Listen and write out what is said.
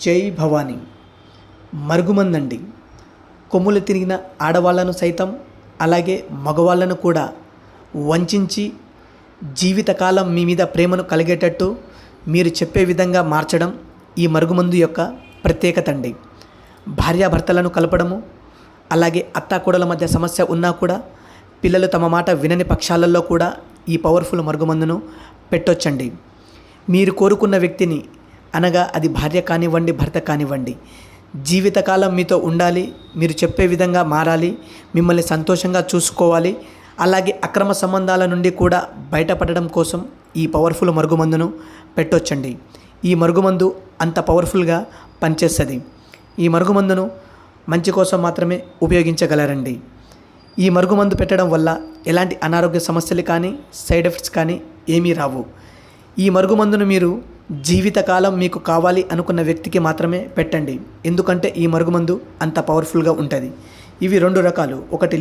జై భవానీ. మరుగుమందండి. కొమ్ములు తిరిగిన ఆడవాళ్లను సైతం అలాగే మగవాళ్ళను కూడా వంచించి జీవితకాలం మీ మీద ప్రేమను కలిగేటట్టు మీరు చెప్పే విధంగా మార్చడం ఈ మరుగుమందు యొక్క ప్రత్యేకత అండి. భార్యాభర్తలను కలపడము, అలాగే అత్తాకోడల మధ్య సమస్య ఉన్నా కూడా పిల్లలు తమ మాట వినని పక్షాలలో కూడా ఈ పవర్ఫుల్ మరుగుమందును పెట్టొచ్చండి. మీరు కోరుకున్న వ్యక్తిని, అనగా అది భార్య కానివ్వండి, భర్త కానివ్వండి, జీవితకాలం మీతో ఉండాలి, మీరు చెప్పే విధంగా మారాలి, మిమ్మల్ని సంతోషంగా చూసుకోవాలి, అలాగే అక్రమ సంబంధాల నుండి కూడా బయటపడడం కోసం ఈ పవర్ఫుల్ మరుగుమందును పెట్టొచ్చండి. ఈ మరుగుమందు అంత పవర్ఫుల్గా పనిచేస్తుంది. ఈ మరుగుమందును మంచి కోసం మాత్రమే ఉపయోగించగలరండి. ఈ మరుగుమందు పెట్టడం వల్ల ఎలాంటి అనారోగ్య సమస్యలు కానీ సైడ్ ఎఫెక్ట్స్ కానీ ఏమీ రావు. ఈ మరుగుమందును మీరు జీవితకాలం మీకు కావాలి అనుకున్న వ్యక్తికి మాత్రమే పెట్టండి. ఎందుకంటే ఈ మరుగుమందు అంత పవర్ఫుల్గా ఉంటుంది. ఇవి 2 రకాలు. ఒకటి